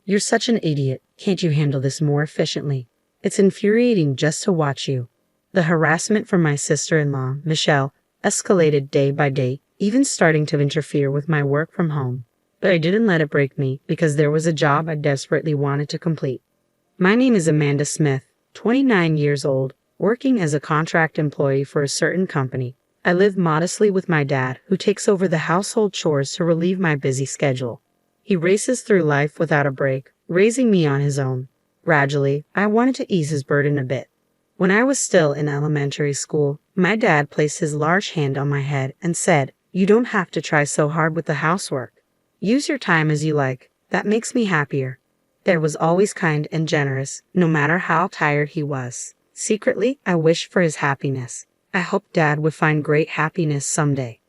You're such an idiot. Can't you handle this more efficiently? It's infuriating just to watch you. The harassment from my sister-in-law, Michelle, escalated day by day, even starting to interfere with my work from home. But I didn't let it break me because there was a job I desperately wanted to complete. My name is Amanda Smith, 29 years old, working as a contract employee for a certain company. I live modestly with my dad, who takes over the household chores to relieve my busy schedule. He races through life without a break, raising me on his own. Gradually, I wanted to ease his burden a bit. When I was still in elementary school, my dad placed his large hand on my head and said, "You don't have to try so hard with the housework. Use your time as you like. That makes me happier." Dad was always kind and generous, no matter how tired he was. Secretly, I wished for his happiness. I hoped Dad would find great happiness someday.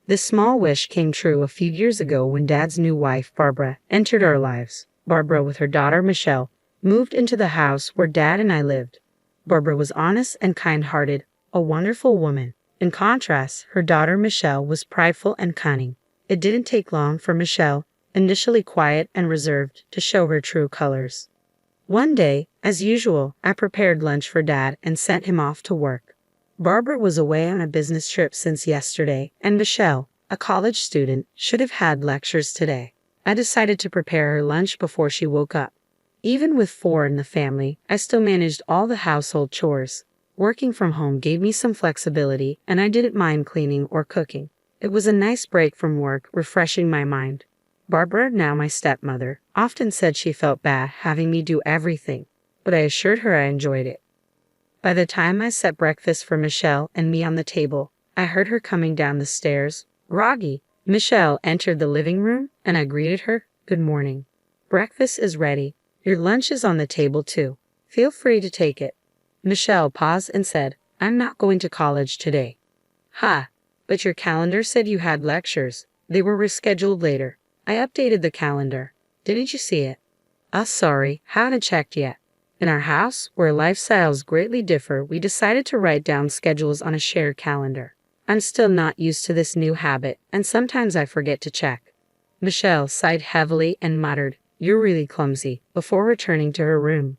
This small wish came true a few years ago when Dad's new wife, Barbara, entered our lives. Barbara, with her daughter Michelle, moved into the house where Dad and I lived. Barbara was honest and kind-hearted, a wonderful woman. In contrast, her daughter Michelle was prideful and cunning. It didn't take long for Michelle, initially quiet and reserved, to show her true colors. One day, as usual, I prepared lunch for Dad and sent him off to work. Barbara was away on a business trip since yesterday, and Michelle, a college student, should have had lectures today. I decided to prepare her lunch before she woke up. Even with 4 in the family, I still managed all the household chores. Working from home gave me some flexibility, and I didn't mind cleaning or cooking. It was a nice break from work, refreshing my mind. Barbara, now my stepmother, often said she felt bad having me do everything, but I assured her I enjoyed it. By the time I set breakfast for Michelle and me on the table, I heard her coming down the stairs, groggy. Michelle entered the living room, and I greeted her, "Good morning. Breakfast is ready. Your lunch is on the table too. Feel free to take it." Michelle paused and said, "I'm not going to college today." "Ha, but your calendar said you had lectures. They were rescheduled later." I updated the calendar. "Didn't you see it?" Sorry, haven't checked yet." In our house, where lifestyles greatly differ, we decided to write down schedules on a shared calendar. I'm still not used to this new habit, and sometimes I forget to check. Michelle sighed heavily and muttered, "You're really clumsy," before returning to her room.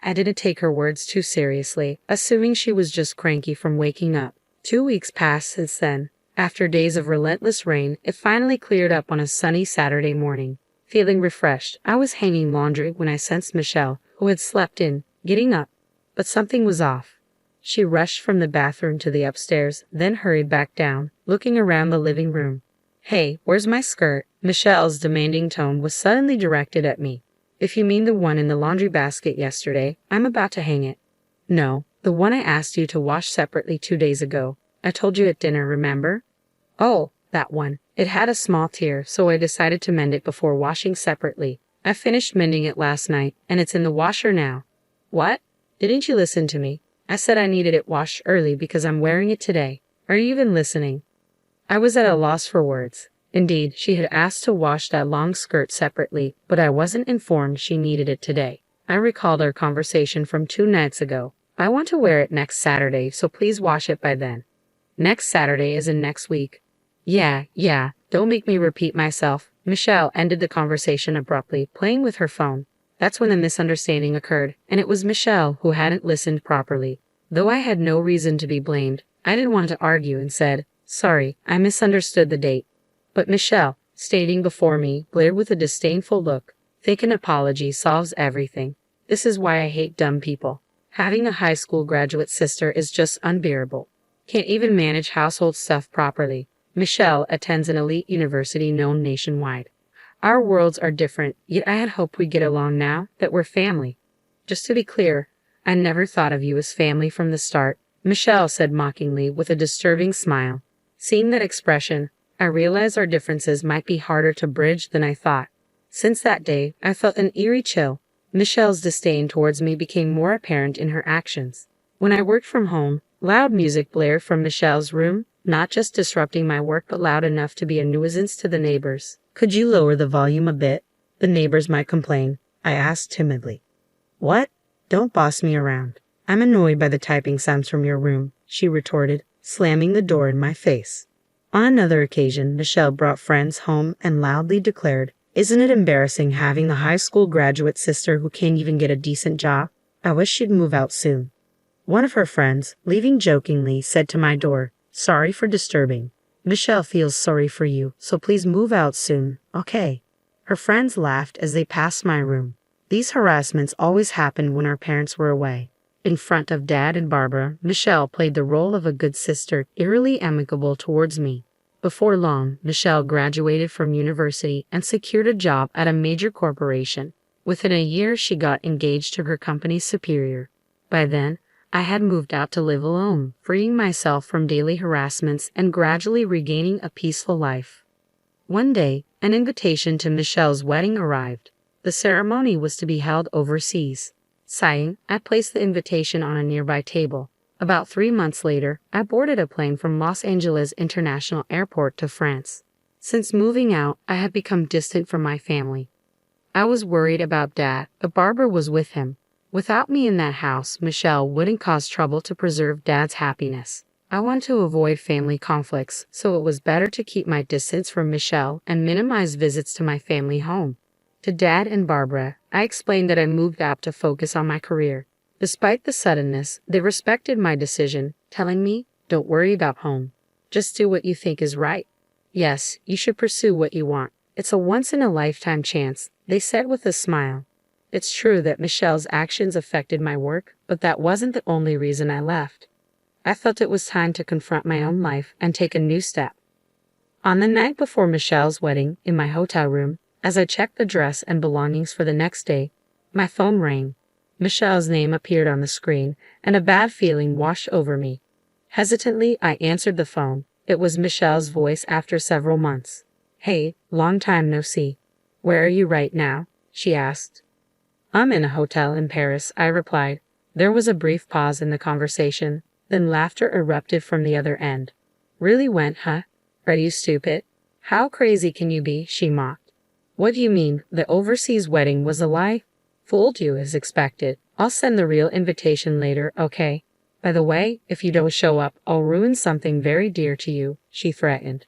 I didn't take her words too seriously, assuming she was just cranky from waking up. 2 weeks passed since then. After days of relentless rain, it finally cleared up on a sunny Saturday morning. Feeling refreshed, I was hanging laundry when I sensed Michelle, who had slept in, getting up. But something was off. She rushed from the bathroom to the upstairs, then hurried back down, looking around the living room. "Hey, where's my skirt?" Michelle's demanding tone was suddenly directed at me. "If you mean the one in the laundry basket yesterday, I'm about to hang it." "No, the one I asked you to wash separately 2 days ago. I told you at dinner, remember?" "Oh, that one. It had a small tear, so I decided to mend it before washing separately. I finished mending it last night, and it's in the washer now." "What? Didn't you listen to me? I said I needed it washed early because I'm wearing it today. Are you even listening?" I was at a loss for words. Indeed, she had asked to wash that long skirt separately, but I wasn't informed she needed it today. I recalled our conversation from 2 nights ago. "I want to wear it next Saturday, so please wash it by then." "Next Saturday is in next week." Yeah, don't make me repeat myself." Michelle ended the conversation abruptly, playing with her phone. That's when the misunderstanding occurred, and it was Michelle who hadn't listened properly. Though I had no reason to be blamed, I didn't want to argue and said, "Sorry, I misunderstood the date." But Michelle, standing before me, glared with a disdainful look. "Think an apology solves everything. This is why I hate dumb people. Having a high school graduate sister is just unbearable. Can't even manage household stuff properly." Michelle attends an elite university known nationwide. Our worlds are different, yet I had hoped we'd get along now that we're family. "Just to be clear, I never thought of you as family from the start," Michelle said mockingly with a disturbing smile. Seeing that expression, I realized our differences might be harder to bridge than I thought. Since that day, I felt an eerie chill. Michelle's disdain towards me became more apparent in her actions. When I worked from home, loud music blared from Michelle's room, not just disrupting my work but loud enough to be a nuisance to the neighbors. "Could you lower the volume a bit? The neighbors might complain," I asked timidly. "What? Don't boss me around. I'm annoyed by the typing sounds from your room," she retorted, slamming the door in my face. On another occasion, Michelle brought friends home and loudly declared, Isn't it embarrassing having the high school graduate sister who can't even get a decent job? I wish she'd move out soon. One of her friends, leaving jokingly, said to my door, "Sorry for disturbing. Michelle feels sorry for you, so please move out soon, okay?" Her friends laughed as they passed my room. These harassments always happened when our parents were away. In front of Dad and Barbara, Michelle played the role of a good sister, eerily amicable towards me. Before long, Michelle graduated from university and secured a job at a major corporation. Within a year, she got engaged to her company's superior. By then, I had moved out to live alone, freeing myself from daily harassments and gradually regaining a peaceful life. One day, an invitation to Michelle's wedding arrived. The ceremony was to be held overseas. Sighing, I placed the invitation on a nearby table. About 3 months later, I boarded a plane from Los Angeles International Airport to France. Since moving out, I had become distant from my family. I was worried about Dad, but Barbara was with him. Without me in that house, Michelle wouldn't cause trouble to preserve Dad's happiness. I want to avoid family conflicts, so it was better to keep my distance from Michelle and minimize visits to my family home. To Dad and Barbara, I explained that I moved out to focus on my career. Despite the suddenness, they respected my decision, telling me, "Don't worry about home. Just do what you think is right. Yes, you should pursue what you want. It's a once-in-a-lifetime chance," they said with a smile. It's true that Michelle's actions affected my work, but that wasn't the only reason I left. I felt it was time to confront my own life and take a new step. On the night before Michelle's wedding, in my hotel room, as I checked the dress and belongings for the next day, my phone rang. Michelle's name appeared on the screen, and a bad feeling washed over me. Hesitantly, I answered the phone. It was Michelle's voice after several months. "Hey, long time no see. Where are you right now?" she asked. "I'm in a hotel in Paris," I replied. There was a brief pause in the conversation, then laughter erupted from the other end. "Really went, huh? Are you stupid? How crazy can you be?" she mocked. "What do you mean, the overseas wedding was a lie?" "Fooled you as expected. I'll send the real invitation later, okay? By the way, if you don't show up, I'll ruin something very dear to you," she threatened.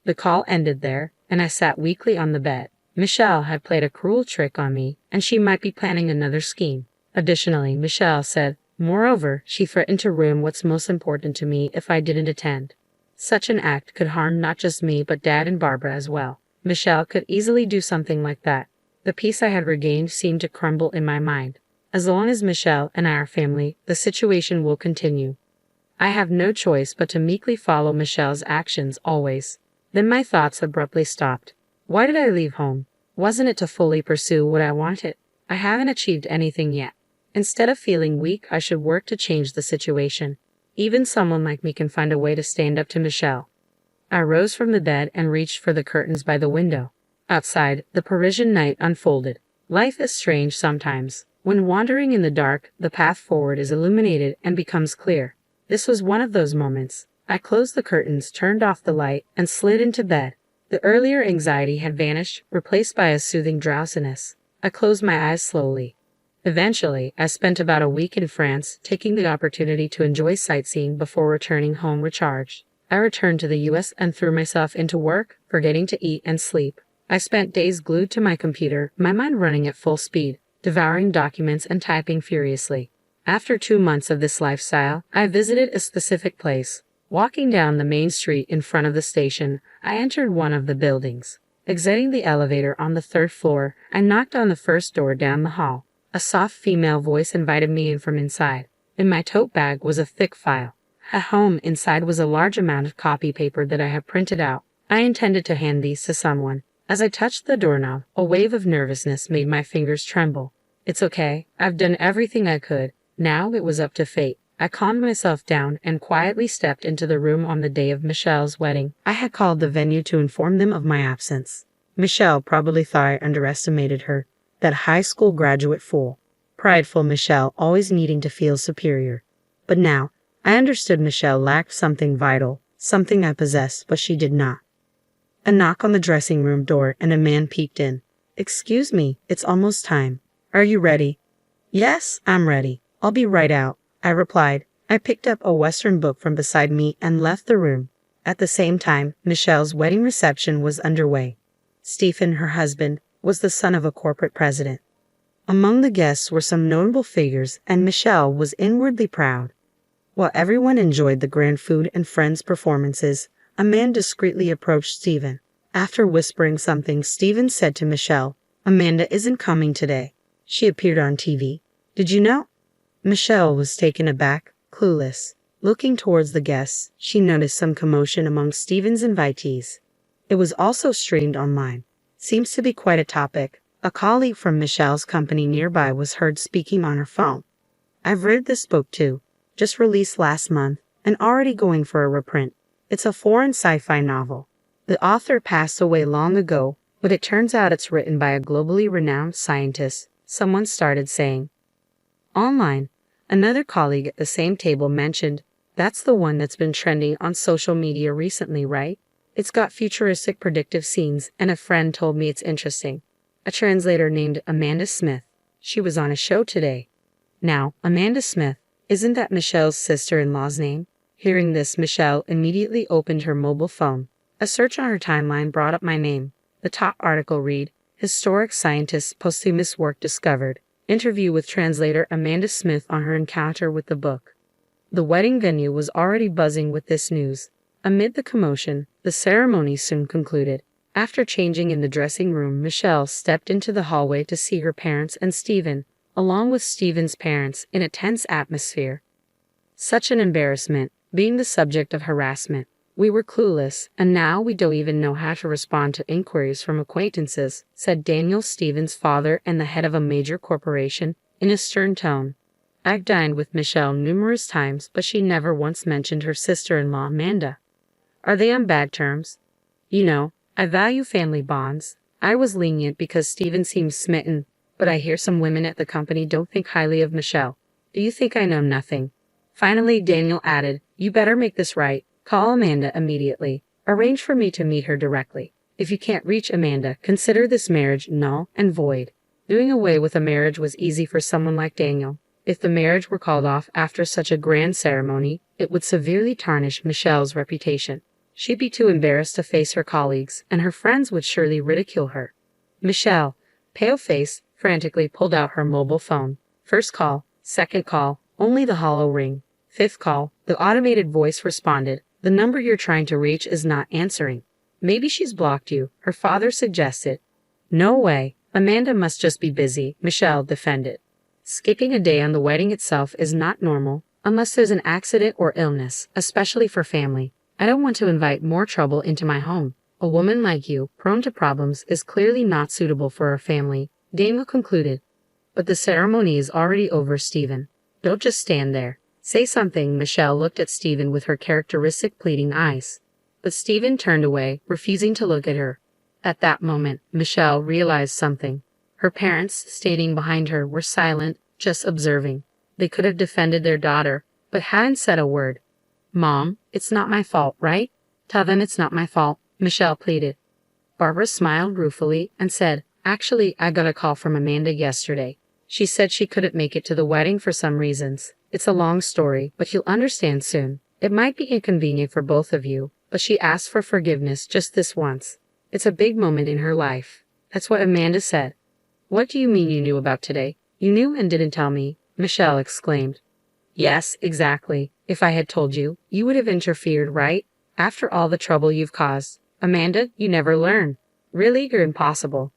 The call ended there, and I sat weakly on the bed. Michelle had played a cruel trick on me, and she might be planning another scheme. Additionally, Michelle said, moreover, she threatened to ruin what's most important to me if I didn't attend. Such an act could harm not just me but Dad and Barbara as well. Michelle could easily do something like that. The peace I had regained seemed to crumble in my mind. As long as Michelle and I are family, the situation will continue. I have no choice but to meekly follow Michelle's actions always. Then my thoughts abruptly stopped. Why did I leave home? Wasn't it to fully pursue what I wanted? I haven't achieved anything yet. Instead of feeling weak, I should work to change the situation. Even someone like me can find a way to stand up to Michelle. I rose from the bed and reached for the curtains by the window. Outside, the Parisian night unfolded. Life is strange sometimes. When wandering in the dark, the path forward is illuminated and becomes clear. This was one of those moments. I closed the curtains, turned off the light, and slid into bed. The earlier anxiety had vanished, replaced by a soothing drowsiness. I closed my eyes slowly. Eventually, I spent about a week in France, taking the opportunity to enjoy sightseeing before returning home recharged. I returned to the US and threw myself into work, forgetting to eat and sleep. I spent days glued to my computer, my mind running at full speed, devouring documents and typing furiously. After 2 months of this lifestyle, I visited a specific place. Walking down the main street in front of the station, I entered one of the buildings. Exiting the elevator on the 3rd floor, I knocked on the first door down the hall. A soft female voice invited me in from inside. In my tote bag was a thick file. At home, inside was a large amount of copy paper that I had printed out. I intended to hand these to someone. As I touched the doorknob, a wave of nervousness made my fingers tremble. "It's okay. I've done everything I could. Now it was up to fate." I calmed myself down and quietly stepped into the room on the day of Michelle's wedding. I had called the venue to inform them of my absence. Michelle probably thought I underestimated her, that high school graduate fool. Prideful Michelle, always needing to feel superior. But now, I understood Michelle lacked something vital, something I possessed, but she did not. A knock on the dressing room door and a man peeked in. "Excuse me, it's almost time. Are you ready?" "Yes, I'm ready. I'll be right out," I replied. I picked up a Western book from beside me and left the room. At the same time, Michelle's wedding reception was underway. Stephen, her husband, was the son of a corporate president. Among the guests were some notable figures, and Michelle was inwardly proud. While everyone enjoyed the grand food and friends' performances, a man discreetly approached Stephen. After whispering something, Stephen said to Michelle, "Amanda isn't coming today. She appeared on TV. Did you know?" Michelle was taken aback, clueless. Looking towards the guests, she noticed some commotion among Stephen's invitees. It was also streamed online. Seems to be quite a topic. A colleague from Michelle's company nearby was heard speaking on her phone. "I've read this book too. Just released last month, and already going for a reprint. It's a foreign sci-fi novel. The author passed away long ago, but it turns out it's written by a globally renowned scientist," someone started saying. Online, another colleague at the same table mentioned, "That's the one that's been trending on social media recently, right? It's got futuristic predictive scenes, and a friend told me it's interesting." A translator named Amanda Smith. "She was on a show today." Now, Amanda Smith, isn't that Michelle's sister-in-law's name? Hearing this, Michelle immediately opened her mobile phone. A search on her timeline brought up my name. The top article read, "Historic Scientist's Posthumous Work Discovered. Interview with translator Amanda Smith on her encounter with the book." The wedding venue was already buzzing with this news. Amid the commotion, the ceremony soon concluded. After changing in the dressing room, Michelle stepped into the hallway to see her parents and Stephen, along with Stephen's parents, in a tense atmosphere. "Such an embarrassment, being the subject of harassment. We were clueless, and now we don't even know how to respond to inquiries from acquaintances," said Daniel, Stephen's father and the head of a major corporation, in a stern tone. "I've dined with Michelle numerous times, but she never once mentioned her sister-in-law Amanda." "Are they on bad terms?" "You know, I value family bonds. I was lenient because Stephen seems smitten, but I hear some women at the company don't think highly of Michelle. Do you think I know nothing?" Finally, Daniel added, "You better make this right. Call Amanda immediately. Arrange for me to meet her directly. If you can't reach Amanda, consider this marriage null and void." Doing away with a marriage was easy for someone like Daniel. If the marriage were called off after such a grand ceremony, it would severely tarnish Michelle's reputation. She'd be too embarrassed to face her colleagues, and her friends would surely ridicule her. Michelle, pale-faced, frantically pulled out her mobile phone. First call, second call, only the hollow ring. Fifth call, the automated voice responded, "The number you're trying to reach is not answering." "Maybe she's blocked you," her father suggested. "No way. Amanda must just be busy," Michelle defended. Skipping a day on the wedding itself is not normal, unless there's an accident or illness, especially for family. "I don't want to invite more trouble into my home. A woman like you, prone to problems, is clearly not suitable for our family," Daniel concluded. "But the ceremony is already over, Stephen. Don't just stand there. Say something." Michelle looked at Stephen with her characteristic pleading eyes. But Stephen turned away, refusing to look at her. At that moment, Michelle realized something. Her parents, standing behind her, were silent, just observing. They could have defended their daughter, but hadn't said a word. "Mom, it's not my fault, right? Tell them it's not my fault," Michelle pleaded. Barbara smiled ruefully and said, "Actually, I got a call from Amanda yesterday. She said she couldn't make it to the wedding for some reasons. It's a long story, but you'll understand soon. It might be inconvenient for both of you, but she asked for forgiveness just this once. It's a big moment in her life." That's what Amanda said. "What do you mean you knew about today? You knew and didn't tell me?" Michelle exclaimed. "Yes, exactly. If I had told you, you would have interfered, right? After all the trouble you've caused. Amanda, you never learn. Really, you're impossible."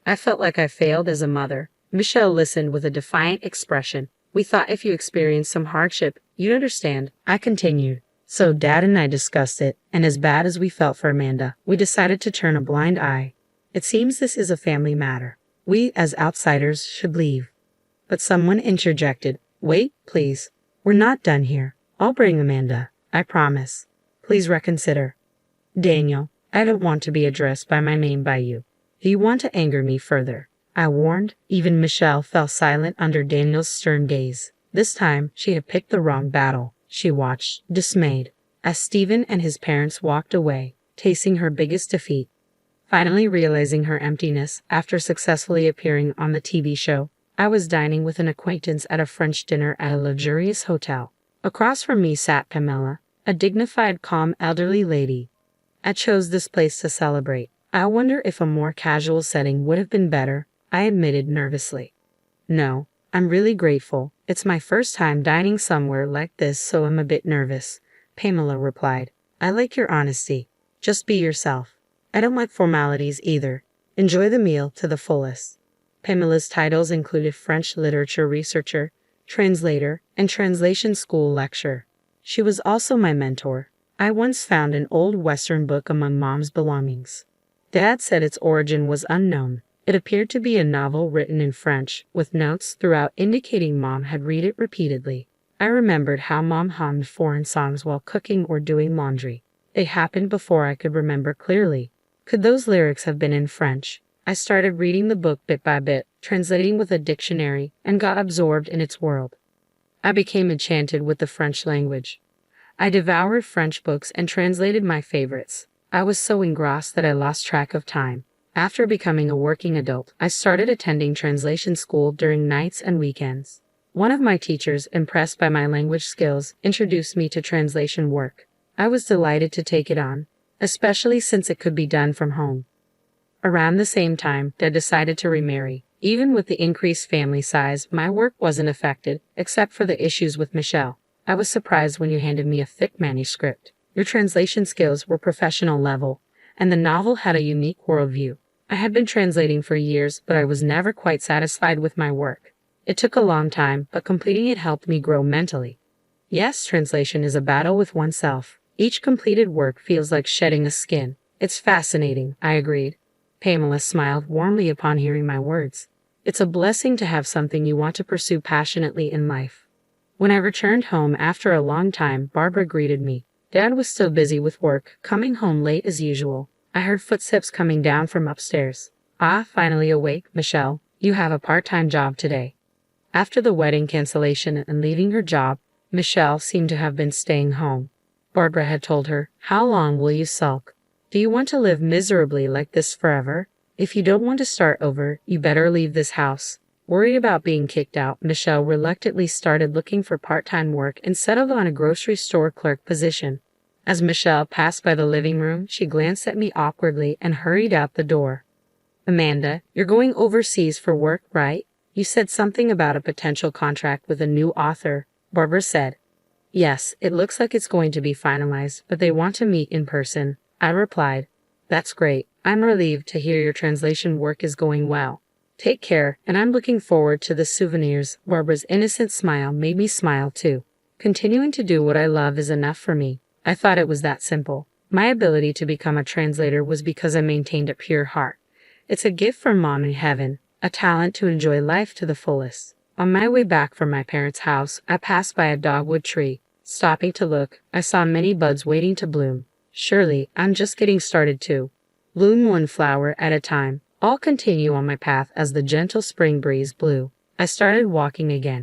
"I felt like I failed as a mother." Michelle listened with a defiant expression. "We thought if you experienced some hardship, you'd understand." I continued. "So Dad and I discussed it, and as bad as we felt for Amanda, we decided to turn a blind eye. It seems this is a family matter. We, as outsiders, should leave." But someone interjected. "Wait, please. We're not done here. I'll bring Amanda. I promise. Please reconsider." "Daniel, I don't want to be addressed by my name by you. Do you want to anger me further?" I warned. Even Michelle fell silent under Daniel's stern gaze. This time, she had picked the wrong battle. She watched, dismayed, as Stephen and his parents walked away, tasting her biggest defeat. Finally realizing her emptiness after successfully appearing on the TV show, I was dining with an acquaintance at a French dinner at a luxurious hotel. Across from me sat Pamela, a dignified, calm elderly lady. I chose this place to celebrate. I wonder if a more casual setting would have been better, I admitted nervously. No, I'm really grateful. It's my first time dining somewhere like this, so I'm a bit nervous, Pamela replied. I like your honesty. Just be yourself. I don't like formalities either. Enjoy the meal to the fullest. Pamela's titles included French literature researcher, translator, and translation school lecturer. She was also my mentor. I once found an old Western book among Mom's belongings. Dad said its origin was unknown. It appeared to be a novel written in French, with notes throughout indicating Mom had read it repeatedly. I remembered how Mom hummed foreign songs while cooking or doing laundry. They happened before I could remember clearly. Could those lyrics have been in French? I started reading the book bit by bit, translating with a dictionary, and got absorbed in its world. I became enchanted with the French language. I devoured French books and translated my favorites. I was so engrossed that I lost track of time. After becoming a working adult, I started attending translation school during nights and weekends. One of my teachers, impressed by my language skills, introduced me to translation work. I was delighted to take it on, especially since it could be done from home. Around the same time, Dad decided to remarry. Even with the increased family size, my work wasn't affected, except for the issues with Michelle. I was surprised when you handed me a thick manuscript. Your translation skills were professional level, and the novel had a unique worldview. I had been translating for years, but I was never quite satisfied with my work. It took a long time, but completing it helped me grow mentally. Yes, translation is a battle with oneself. Each completed work feels like shedding a skin. It's fascinating, I agreed. Pamela smiled warmly upon hearing my words. It's a blessing to have something you want to pursue passionately in life. When I returned home after a long time, Barbara greeted me. Dad was still busy with work, coming home late as usual. I heard footsteps coming down from upstairs. Ah, finally awake, Michelle. You have a part-time job today. After the wedding cancellation and leaving her job, Michelle seemed to have been staying home. Barbara had told her, "How long will you sulk? Do you want to live miserably like this forever? If you don't want to start over, you better leave this house." Worried about being kicked out, Michelle reluctantly started looking for part-time work and settled on a grocery store clerk position. As Michelle passed by the living room, she glanced at me awkwardly and hurried out the door. "Amanda, you're going overseas for work, right? You said something about a potential contract with a new author," Barbara said. "Yes, it looks like it's going to be finalized, but they want to meet in person," I replied. "That's great. I'm relieved to hear your translation work is going well. Take care, and I'm looking forward to the souvenirs." Barbara's innocent smile made me smile too. Continuing to do what I love is enough for me. I thought it was that simple. My ability to become a translator was because I maintained a pure heart. It's a gift from Mom in heaven, a talent to enjoy life to the fullest. On my way back from my parents' house, I passed by a dogwood tree. Stopping to look, I saw many buds waiting to bloom. Surely, I'm just getting started too. Bloom one flower at a time. I'll continue on my path as the gentle spring breeze blew. I started walking again.